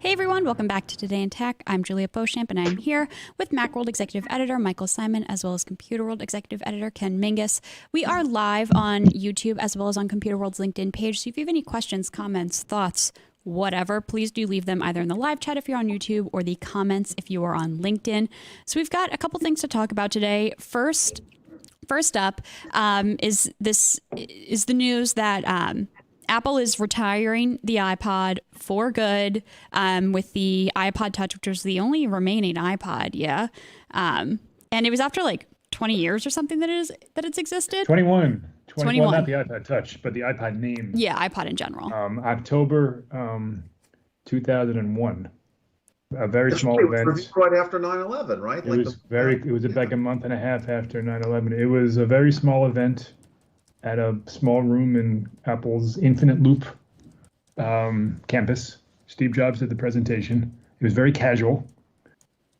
Hey everyone, welcome back to Today in Tech. I'm Julia Beauchamp and I'm here with Macworld Executive Editor Michael Simon as well as Computer World Executive Editor Ken Mingus. We are live on YouTube as well as on Computer World's LinkedIn page, so if you have any questions, comments, thoughts, whatever, please do leave them either in the live chat if you're on YouTube or the comments if you are on LinkedIn. So we've got a couple things to talk about today. First up is the news that Apple is retiring the iPod for good with the iPod Touch, which was the only remaining iPod. Yeah. And it was after like 20 years or something that it's existed. 21, not the iPod Touch, but the iPod name. Yeah, iPod in general. October 2001. A very small event. Right after 9/11, right? It was like a month and a half after 9/11. It was a very small event at a small room in Apple's Infinite Loop campus. Steve Jobs did the presentation. It was very casual.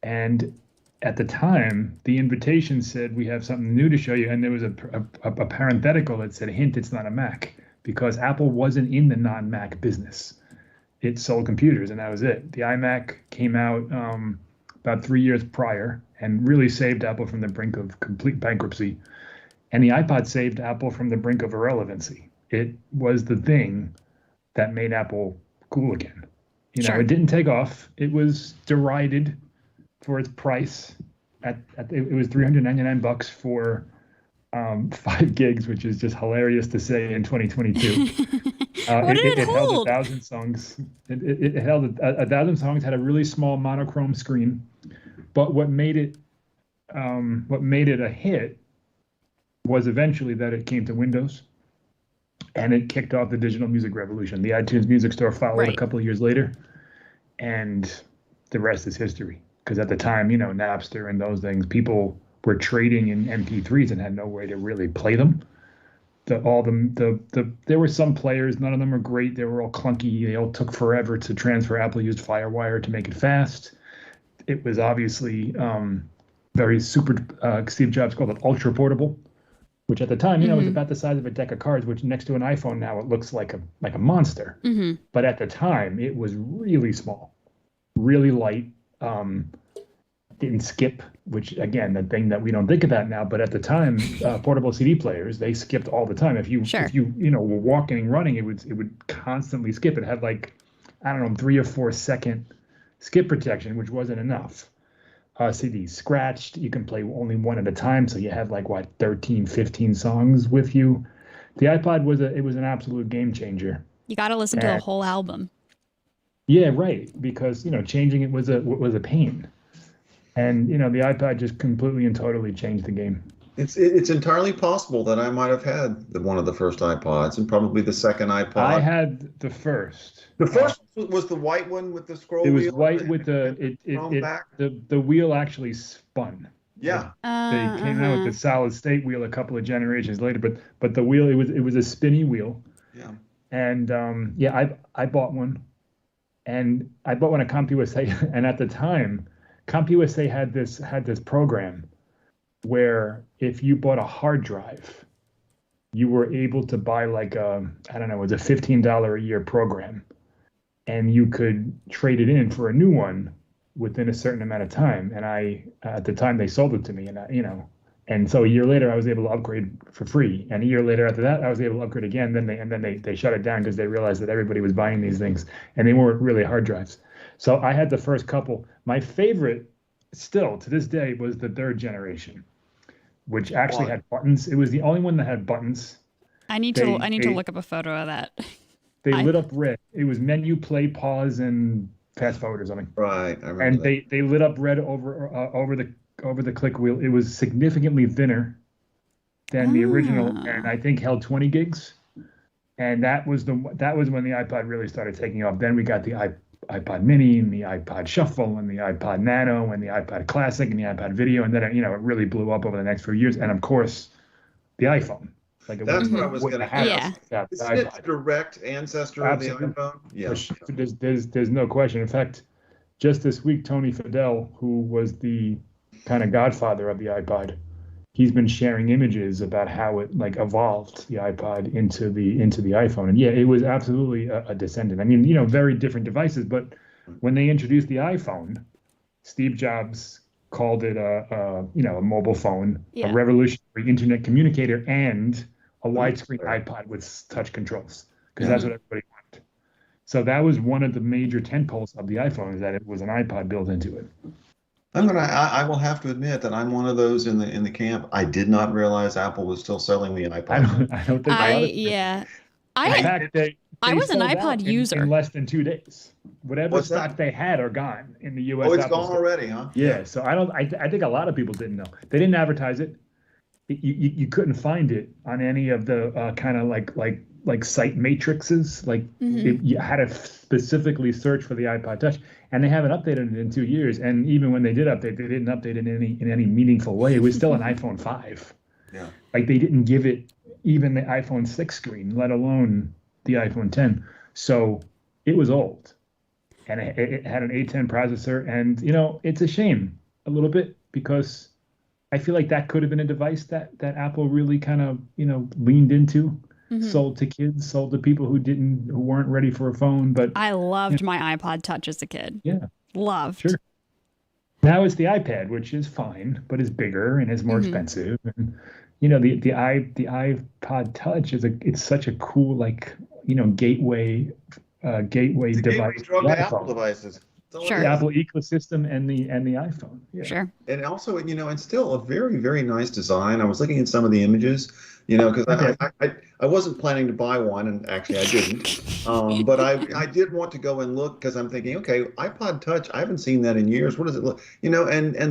And at the time, the invitation said, we have something new to show you. And there was a parenthetical that said, hint, it's not a Mac, because Apple wasn't in the non-Mac business. It sold computers, and that was it. The iMac came out about 3 years prior and really saved Apple from the brink of complete bankruptcy. And the iPod saved Apple from the brink of irrelevancy. It was the thing that made Apple cool again. Sure. It didn't take off. It was derided for its price. It was $399 for 5 gigs, which is just hilarious to say in 2022. What did it hold? Held 1,000 songs. It held 1,000 songs. Had a really small monochrome screen, but what made it a hit was eventually that it came to Windows, and it kicked off the digital music revolution. The iTunes Music Store followed a couple of years later, and the rest is history. Because at the time, Napster and those things, people were trading in MP3s and had no way to really play them. There were some players, none of them were great. They were all clunky. They all took forever to transfer. Apple used FireWire to make it fast. It was obviously very super. Steve Jobs called it ultra portable, which at the time, was about the size of a deck of cards. Which next to an iPhone now, it looks like a monster. Mm-hmm. But at the time, it was really small, really light. Didn't skip, which again, the thing that we don't think about now, but at the time, portable CD players, they skipped all the time. If you were walking, running, it would constantly skip. It had 3 or 4 second skip protection, which wasn't enough. CDs scratched. You can play only one at a time, so you had 13, 15 songs with you. The iPod was an absolute game changer. You got to listen to the whole album. Yeah, right. Because changing it was a pain. And, the iPod just completely and totally changed the game. It's entirely possible that I might have had one of the first iPods and probably the second iPod. I had the first. The first was the white one with the scroll wheel? It was white with the wheel actually spun. Yeah. They came out with the solid state wheel a couple of generations later, but the wheel, it was a spinny wheel. Yeah. And I bought one. And I bought one at CompUSA, and at the time, CompUSA had this program where if you bought a hard drive, you were able to buy it was a $15 a year program, and you could trade it in for a new one within a certain amount of time. And at the time they sold it to me, and so a year later I was able to upgrade for free, and a year later after that I was able to upgrade again. Then they shut it down because they realized that everybody was buying these things, and they weren't really hard drives. So I had the first couple. My favorite, still to this day, was the third generation, which actually had buttons. It was the only one that had buttons. I need to look up a photo of that. They lit up red. It was menu, play, pause, and fast forward or something. Right. I remember that. They lit up red over the click wheel. It was significantly thinner than the original, and I think held 20 gigs. And that was when the iPod really started taking off. Then we got the iPod Mini and the iPod Shuffle and the iPod Nano and the iPod Classic and the iPod Video, and then it really blew up over the next few years. And of course, the iPhone. That's what I was going to ask. Yeah. Isn't it the direct ancestor of the iPhone? Yeah. There's no question. In fact, just this week, Tony Fadell, who was the kind of godfather of the iPod, he's been sharing images about how it evolved the iPod into the iPhone. And yeah, it was absolutely a descendant. I mean, very different devices, but When they introduced the iPhone, Steve Jobs called it a mobile phone, Yeah. a revolutionary internet communicator, and a widescreen Right. iPod with touch controls, because Yeah. that's what everybody wanted. So that was one of the major tentpoles of the iPhone, is that it was an iPod built into it. I will have to admit that I'm one of those in the camp. I did not realize Apple was still selling the iPod. I don't think a lot of people. Yeah. In I fact, they was an sold iPod out user. in less than 2 days. Whatever What's that? stock they had are gone in the U.S. Oh, it's Apple gone store. already, huh? Yeah, so I think a lot of people didn't know. They didn't advertise it. You couldn't find it on any of the kind of like site matrices. Like you had to specifically search for the iPod Touch, and they haven't updated it in 2 years. And even when they did update, they didn't update it in any meaningful way. It was still an iPhone 5. Yeah. Like they didn't give it even the iPhone 6 screen, let alone the iPhone 10. So it was old, and it had an A10 processor. And it's a shame a little bit, because I feel like that could have been a device that Apple really kind of leaned into, sold to kids, sold to people who weren't ready for a phone. But I loved my iPod Touch as a kid. yeah, Loved. sure. Now it's the iPad, which is fine, but is bigger and is more expensive. And the iPod Touch it's such a cool gateway It's a device. gateway to drug the to Apple iPhone. devices. That's all Sure. it The is. Apple ecosystem and the iPhone. Yeah. Sure. And also, it's still a very, very nice design. I was looking at some of the images, because I wasn't planning to buy one, and actually I didn't. But I did want to go and look, because I'm thinking, okay, iPod Touch, I haven't seen that in years. What does it look? And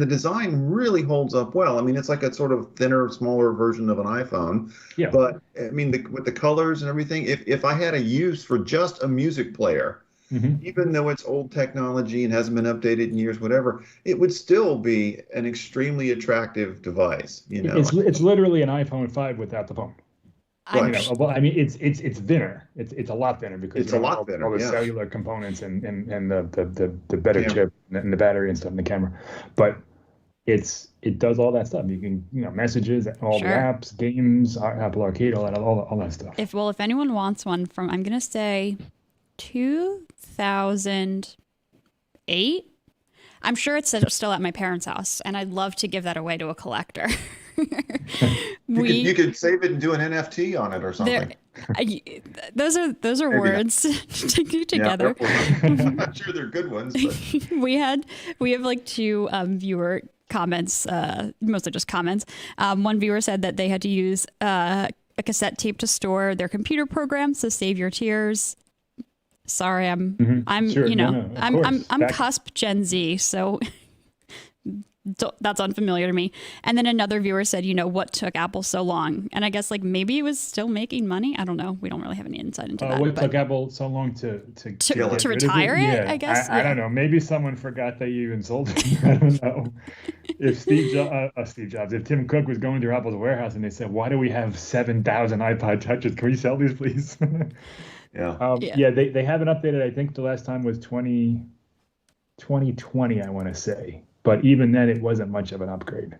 the design really holds up well. I mean, it's like a sort of thinner, smaller version of an iPhone. Yeah. But I mean, with the colors and everything, if I had a use for just a music player, even though it's old technology and hasn't been updated in years, whatever, it would still be an extremely attractive device. It's literally an iPhone 5 without the phone. Right. Well, I mean, it's thinner. It's a lot thinner, because It's a lot thinner, all the yeah. cellular components and the better Camera. chip and the battery and stuff in the camera. But it does all that stuff. You can messages, all Sure. the apps, games, Apple Arcade, all that stuff. If anyone wants one from, I'm gonna say 2008. I'm sure it's still at my parents' house, and I'd love to give that away to a collector. You could save it and do an NFT on it or something. Those are Maybe words to do together. Yeah, I'm not sure they're good ones, but we have like two viewer comments, mostly just comments. One viewer said that they had to use a cassette tape to store their computer program, so save your tears. Sorry, I'm Sure. I'm cusp Gen Z, so that's unfamiliar to me. And then another viewer said, what took Apple so long? And I guess maybe it was still making money. I don't know. We don't really have any insight into that. What but took Apple so long to get rid of retire it? Yeah. I guess. I don't know. Maybe someone forgot they even sold it. I don't know. If if Tim Cook was going through Apple's warehouse and they said, "Why do we have 7,000 iPod Touches? Can we sell these, please?" yeah. They haven't updated. I think the last time was 2020, I want to say. But even then, it wasn't much of an upgrade.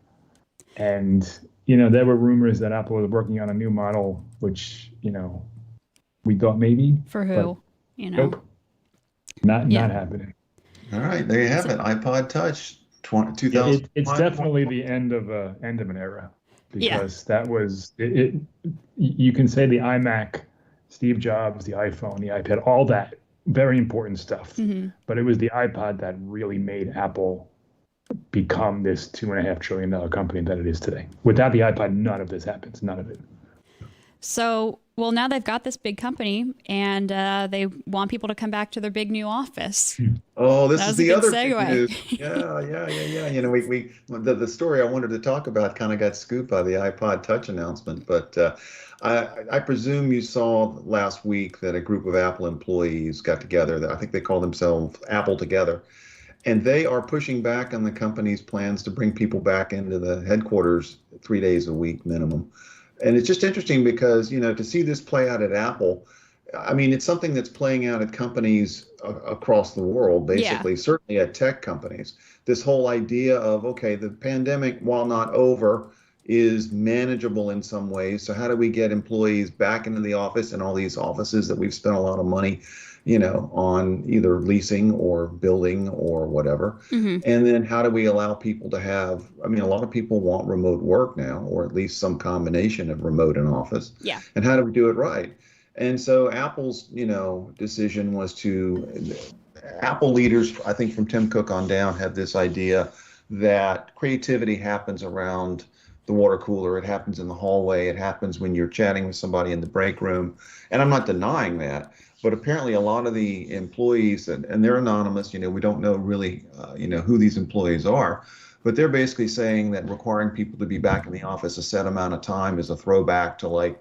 And, there were rumors that Apple was working on a new model, which, we thought maybe. For who? Nope. Not happening. All right, there you have it. iPod Touch, 2000. It's definitely the end of an era, because that was it. You can say the iMac, Steve Jobs, the iPhone, the iPad, all that very important stuff. But it was the iPod that really made Apple become this $2.5 trillion company that it is today. Without the iPod, none of this happens. None of it. So, now they've got this big company, and they want people to come back to their big new office. Oh, this That is was a the good other big segue. news. Yeah. The story I wanted to talk about kind of got scooped by the iPod Touch announcement, but I presume you saw last week that a group of Apple employees got together. I think they call themselves Apple Together. And they are pushing back on the company's plans to bring people back into the headquarters 3 days a week minimum. And it's just interesting because, to see this play out at Apple, I mean, it's something that's playing out at companies across the world, basically, certainly at tech companies. This whole idea of, okay, the pandemic, while not over, is manageable in some ways. So how do we get employees back into the office and all these offices that we've spent a lot of money, on either leasing or building or whatever? Mm-hmm. And then how do we allow people to have, I mean, a lot of people want remote work now, or at least some combination of remote and office. Yeah. And how do we do it right? And so Apple's, decision was Apple leaders, I think from Tim Cook on down, had this idea that creativity happens around the water cooler. It happens in the hallway. It happens when you're chatting with somebody in the break room. And I'm not denying that. But apparently a lot of the employees, and they're anonymous, we don't know really, who these employees are. But they're basically saying that requiring people to be back in the office a set amount of time is a throwback to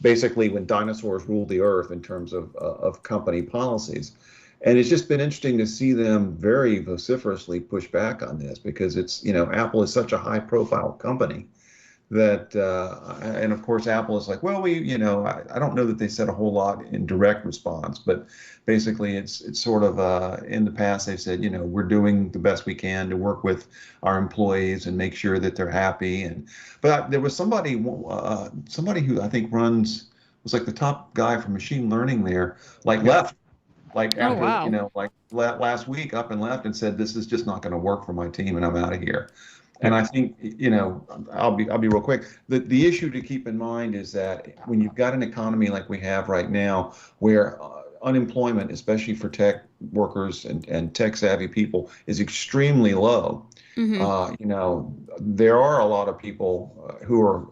basically when dinosaurs ruled the earth in terms of company policies. And it's just been interesting to see them very vociferously push back on this because it's, Apple is such a high profile company that, and of course, Apple is like, well, I don't know that they said a whole lot in direct response, but basically it's sort of, in the past, they've said, we're doing the best we can to work with our employees and make sure that they're happy. But there was somebody who I think was like the top guy for machine learning there, left. After, last week up and left and said, this is just not going to work for my team and I'm out of here. And I think, I'll be real quick. The issue to keep in mind is that when you've got an economy like we have right now, where unemployment, especially for tech workers and tech savvy people, is extremely low. Mm-hmm. There are a lot of people who are,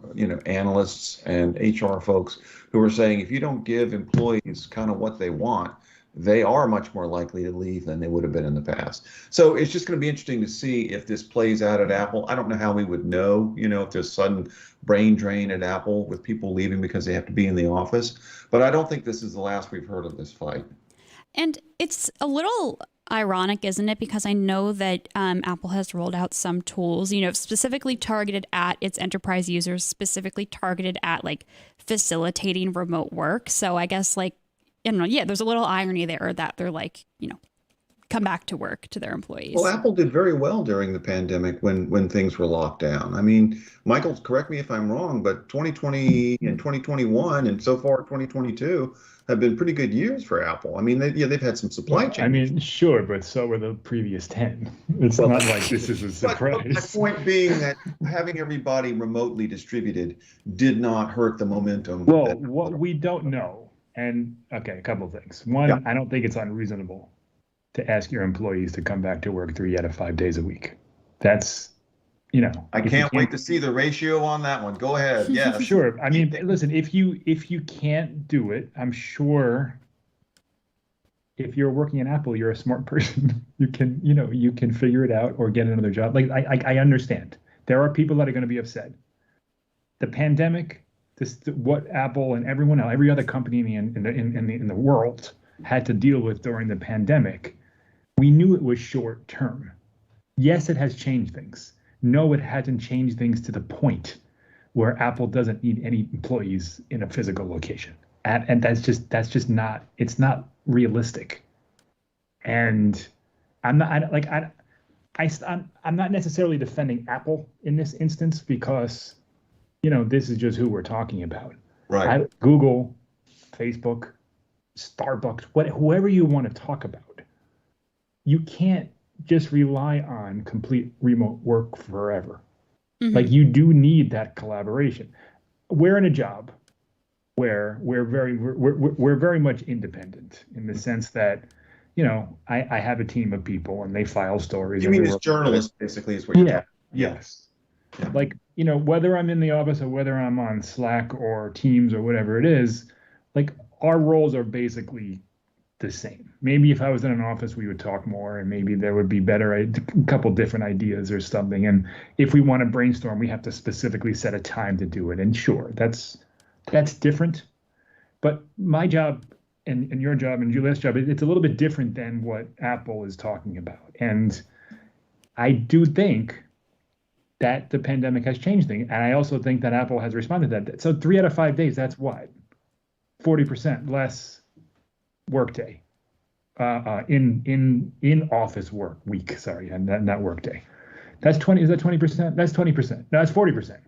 analysts and HR folks who are saying if you don't give employees kind of what they want, they are much more likely to leave than they would have been in the past. So it's just going to be interesting to see if this plays out at Apple. I don't know how we would know, if there's sudden brain drain at Apple with people leaving because they have to be in the office. But I don't think this is the last we've heard of this fight. And it's a little ironic, isn't it? Because I know that Apple has rolled out some tools, specifically targeted at its enterprise users, specifically targeted at facilitating remote work. So I guess there's a little irony there that they're come back to work to their employees. Well, Apple did very well during the pandemic when things were locked down. I mean, Michael, correct me if I'm wrong, but 2020 and 2021 and so far 2022 have been pretty good years for Apple. I mean, they've had some supply chain. I mean, sure, but so were the previous 10. It's not like this is a surprise. My point being that having everybody remotely distributed did not hurt the momentum. Well, what we don't know, and okay, a couple of things. One, Yeah. I don't think it's unreasonable to ask your employees to come back to work 3 out of 5 days a week. That's, I can't wait to see the ratio on that one. Go ahead. Yeah. Sure. I mean, listen, if you can't do it, I'm sure if you're working at Apple, you're a smart person. You can figure it out or get another job. I understand. There are people that are going to be upset. The pandemic, what Apple and everyone else, every other company in the world had to deal with during the pandemic, we knew it was short term. Yes, it has changed things. No, it hasn't changed things to the point where Apple doesn't need any employees in a physical location. And that's just not, it's not realistic. And I'm not necessarily defending Apple in this instance because, this is just who we're talking about. Right. Google, Facebook, Starbucks, whoever you want to talk about, you can't just rely on complete remote work forever. Mm-hmm. You do need that collaboration. We're in a job where we're very much independent in the sense that, I have a team of people and they file stories. You mean as journalists, basically, is what you're talking about. Yes. Yeah. Whether I'm in the office or whether I'm on Slack or Teams or whatever it is, our roles are basically the same. Maybe if I was in an office, we would talk more and maybe there would be a couple different ideas or something. And if we want to brainstorm, we have to specifically set a time to do it. And sure, that's different. But my job and your job and Juliet's job, it's a little bit different than what Apple is talking about. And I do think that the pandemic has changed things. And I also think that Apple has responded to that. So 3 out of 5 days, that's what? 40% less workday in office work week. Sorry, and not workday. That's 20. Is that 20%? That's 20%. No, that's 40%.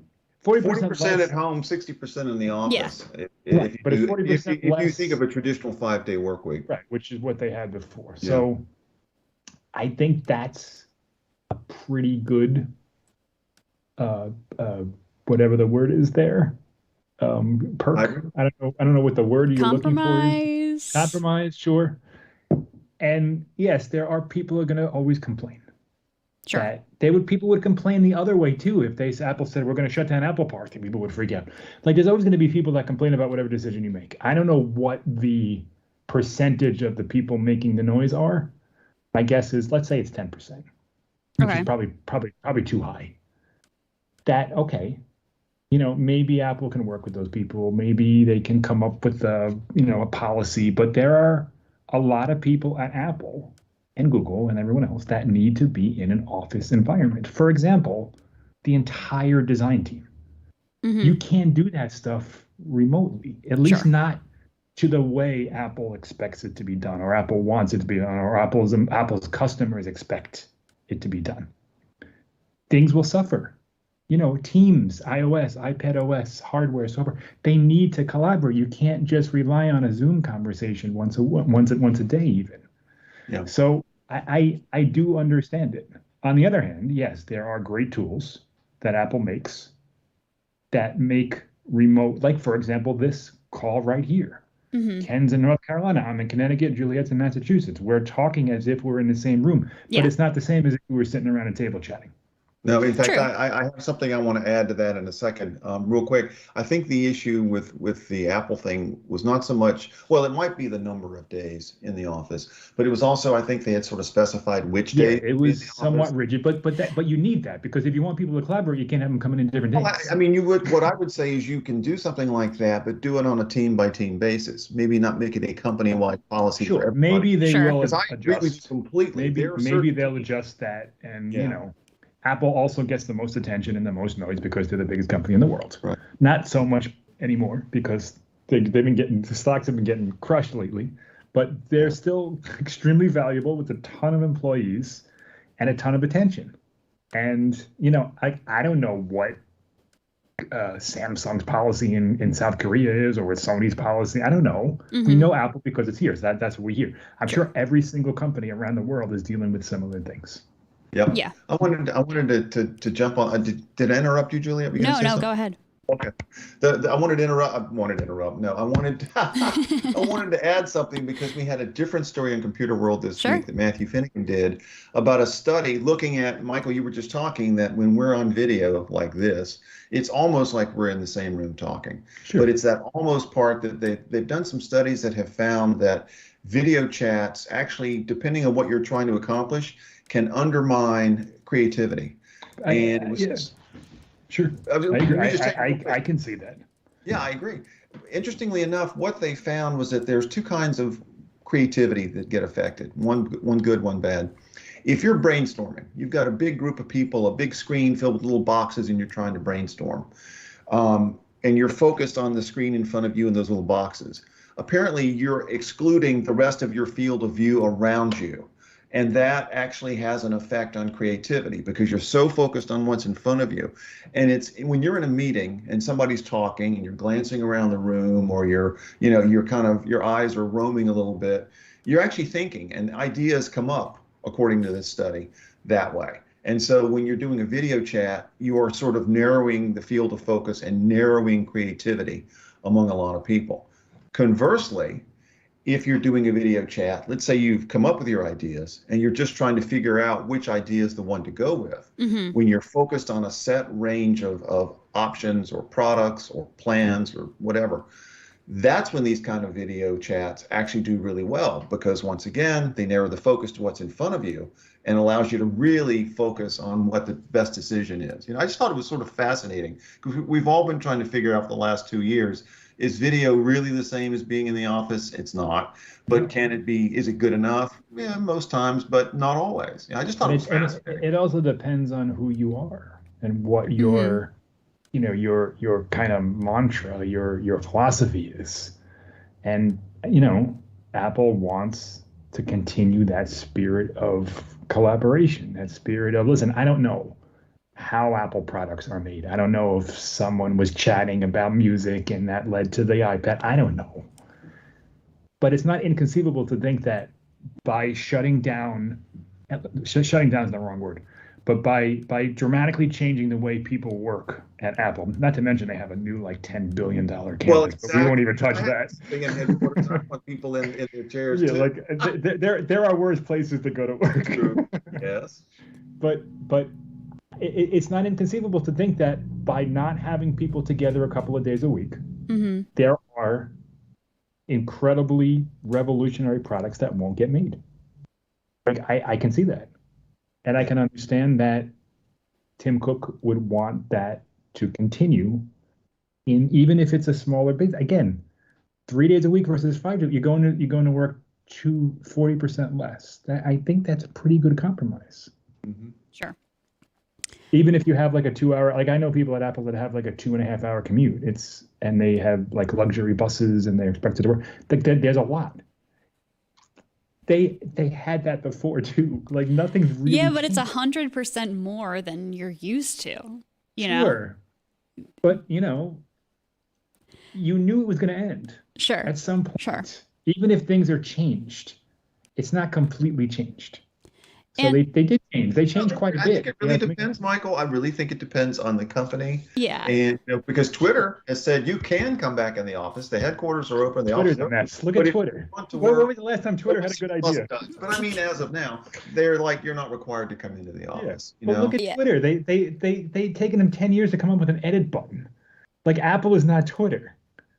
40% less. at home, 60% in the office. Yeah. Right, but it's 40% if you less. think of a traditional 5-day work week. Right, which is what they had before. Yeah. So I think that's a pretty good, whatever the word is there, perk. I don't know what the word you're looking for is. Compromise, sure. And yes, there are people who are going to always complain. Sure. That people would complain the other way too. If Apple said we're going to shut down Apple Park, then people would freak out. Like there's always going to be people that complain about whatever decision you make. I don't know what the percentage of the people making the noise are. My guess is, let's say it's 10%, which Okay. is probably too high. Okay, maybe Apple can work with those people. Maybe they can come up with a policy. But there are a lot of people at Apple and Google and everyone else that need to be in an office environment. For example, the entire design team. Mm-hmm. You can't do that stuff remotely, at least Sure. not to the way Apple expects it to be done, or Apple wants it to be done, or Apple's customers expect it to be done. Things will suffer. Teams, iOS, iPad OS, hardware, software, they need to collaborate. You can't just rely on a Zoom conversation once a day even. Yeah. So I do understand it. On the other hand, yes, there are great tools that Apple makes that make remote, like for example, this call right here. Mm-hmm. Ken's in North Carolina. I'm in Connecticut. Juliet's in Massachusetts. We're talking as if we're in the same room, Yeah. but it's not the same as if we were sitting around a table chatting. No, in fact, True. I have something I want to add to that in a second. Real quick, I think the issue with the Apple thing was not so much, well, it might be the number of days in the office, but it was also, I think they had sort of specified which Yeah, day. it was somewhat rigid, but you need that because if you want people to collaborate, you can't have them coming in different days. Well, I mean, what I would say is you can do something like that, but do it on a team by team basis. Maybe not make it a company wide policy for Sure, everybody. maybe they Sure. will Because I agree with you adjust. completely. Maybe they'll adjust that, and Yeah. Apple also gets the most attention and the most noise because they're the biggest company in the world. Right. Not so much anymore because the stocks have been getting crushed lately, but they're still extremely valuable with a ton of employees and a ton of attention. And I don't know what Samsung's policy in South Korea is, or what Sony's policy. I don't know. Mm-hmm. We know Apple because it's here, so that's what we hear. I'm sure every single company around the world is dealing with similar things. Yep. Yeah. I wanted to jump on. Did I interrupt you, Julia? No, go ahead. Okay. I wanted to interrupt. No, I wanted to add something because we had a different story in Computer World this week that Matthew Finnegan did about a study looking at, Michael, you were just talking that when we're on video like this, it's almost like we're in the same room talking. Sure. But it's that almost part that they've done some studies that have found that video chats actually, depending on what you're trying to accomplish, can undermine creativity. Sure. I agree. I can see that. Yeah, I agree. Interestingly enough, what they found was that there's two kinds of creativity that get affected. One good, one bad. If you're brainstorming, you've got a big group of people, a big screen filled with little boxes, and you're trying to brainstorm. And you're focused on the screen in front of you in those little boxes. Apparently, you're excluding the rest of your field of view around you. And that actually has an effect on creativity because you're so focused on what's in front of you. And it's when you're in a meeting and somebody's talking and you're glancing around the room, or your eyes are roaming a little bit, you're actually thinking, and ideas come up, according to this study, that way. And so when you're doing a video chat, you are sort of narrowing the field of focus and narrowing creativity among a lot of people. Conversely, if you're doing a video chat, let's say you've come up with your ideas and you're just trying to figure out which idea is the one to go with. Mm-hmm. When you're focused on a set range of options or products or plans or whatever, that's when these kind of video chats actually do really well, because once again, they narrow the focus to what's in front of you and allows you to really focus on what the best decision is. I just thought it was sort of fascinating because we've all been trying to figure out for the last 2 years, is video really the same as being in the office? It's not. But can it be? Is it good enough? Yeah, most times, but not always. I just thought it was fascinating. It also depends on who you are and what your, your kind of mantra, your philosophy is. And, Apple wants to continue that spirit of collaboration, that spirit of, listen, I don't know how Apple products are made. I don't know if someone was chatting about music and that led to the iPad. I don't know. But it's not inconceivable to think that by shutting down is the wrong word, but by dramatically changing the way people work at Apple, not to mention they have a new like $10 billion campus, but we won't even touch that. Headquarters, I want people in their chairs Yeah, too. like there are worse places to go to work. True. Yes. But it's not inconceivable to think that by not having people together a couple of days a week, there are incredibly revolutionary products that won't get made. Like I can see that. And I can understand that Tim Cook would want that to continue even if it's a smaller business. Again, 3 days a week versus 5 days, you're going to work 40% less. I think that's a pretty good compromise. Sure. Even if you have like a 2 hour, like I know people at Apple that have like a 2.5 hour commute. And they have like luxury buses and they're expected to work. Like there's a lot. They had that before too. Like nothing's really. Yeah, but it's 100% more than you're used to. You know. Sure. But you knew it was going to end. Sure. At some point. Sure. Even if things are changed, it's not completely changed. So And- they did change. They changed quite a bit. I think it really depends, Michael. I really think it depends on the company. Yeah. And because Twitter has said you can come back in the office. The headquarters are open. The office Twitter's a mess. Look But at if Twitter. you want to When work- was the last time Twitter had a good idea? But I mean, as of now, they're like you're not required to come into the office. You Well, know? look at Twitter. They taken them 10 years to come up with an edit button. Like Apple is not Twitter.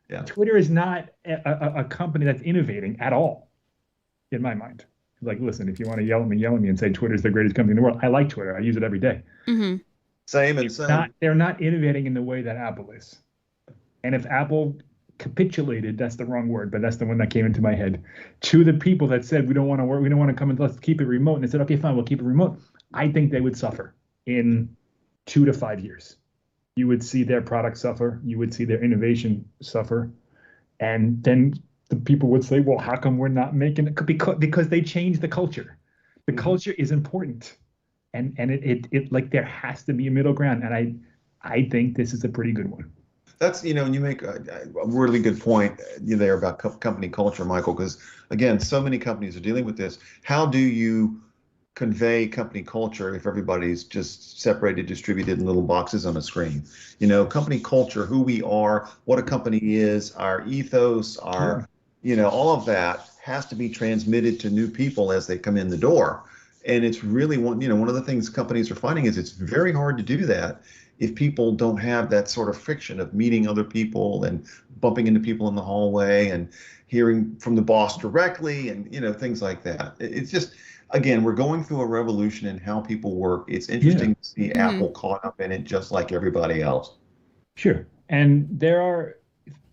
Yeah. Twitter is not a company that's innovating at all, in my mind. Like, listen, if you want to yell at me and say Twitter's the greatest company in the world, I like Twitter. I use it every day. Same. They're not innovating in the way that Apple is. And if Apple capitulated, that's the wrong word, but that's the one that came into my head, to the people that said, we don't want to work, we don't want to come and let's keep it remote. And they said, okay, fine, we'll keep it remote. I think they would suffer in 2 to 5 years. You would see their product suffer. You would see their innovation suffer. And then the people would say, well, how come we're not making it? Because they changed the culture. The culture is important. And it like there has to be a middle ground. And I think this is a pretty good one. That's, and you make a really good point there about company culture, Michael, because again, so many companies are dealing with this. How do you convey company culture if everybody's just separated, distributed in little boxes on a screen? Company culture, who we are, what a company is, our ethos, our, all of that has to be transmitted to new people as they come in the door. And it's really one of the things companies are finding is it's very hard to do that if people don't have that sort of friction of meeting other people and bumping into people in the hallway and hearing from the boss directly and, things like that. It's just, again, we're going through a revolution in how people work. It's interesting to see Apple caught up in it just like everybody else. Sure. And there are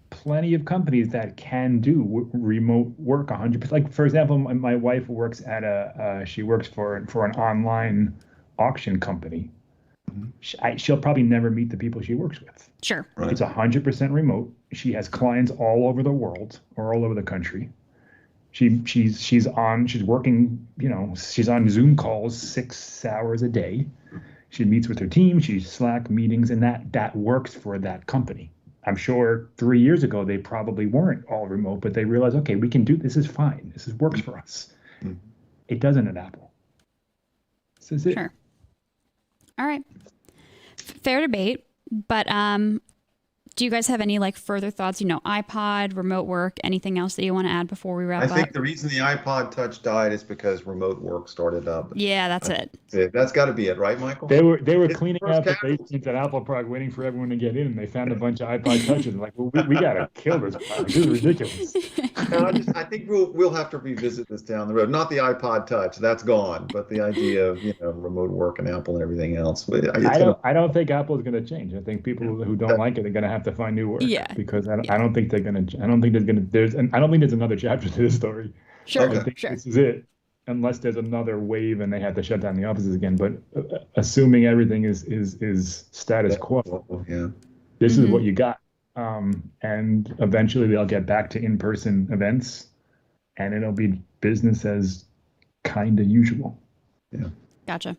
plenty of companies that can do remote work 100%. Like, for example, my wife works at she works for an online auction company. She'll probably never meet the people she works with. Sure. Right. It's 100% remote. She has clients all over the world or all over the country. She's working, she's on Zoom calls 6 hours a day. She meets with her team, she's Slack meetings, and that works for that company. I'm sure 3 years ago they probably weren't all remote, but they realized, okay, we can do this is fine. Works for us. It doesn't at Apple. This is it. Sure. All right. Fair debate, but do you guys have any further thoughts? iPod, remote work, anything else that you want to add before we wrap I up? think the reason the iPod Touch died is because remote work started up. Yeah, that's it. That's got to be it, right, Michael? They were It's cleaning first out the casualty. basements at Apple Park waiting for everyone to get in, and they found a bunch of iPod Touches. Like, well, we got to kill this product. This is ridiculous. No, I think we'll have to revisit this down the road. Not the iPod Touch, that's gone, but the idea of remote work and Apple and everything else. I don't think Apple is going to change. I think people who don't like it are going to have to find new work. Yeah. Because I don't think they're going to. I don't think there's another chapter to this story. Sure. I think Sure. this is it, unless there's another wave and they have to shut down the offices again. But assuming everything is status quo, Yeah. this is what you got. And eventually they'll get back to in-person events, and it'll be business as kind of usual. Yeah. Gotcha.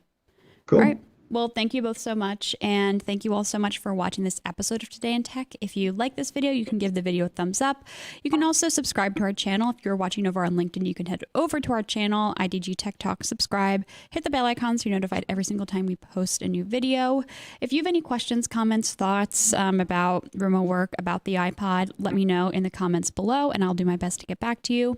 Cool. All right. Well, thank you both so much. And thank you all so much for watching this episode of Today in Tech. If you like this video, you can give the video a thumbs up. You can also subscribe to our channel. If you're watching over on LinkedIn, you can head over to our channel, IDG Tech Talk, subscribe, hit the bell icon so you're notified every single time we post a new video. If you have any questions, comments, thoughts about remote work, about the iPod, let me know in the comments below and I'll do my best to get back to you.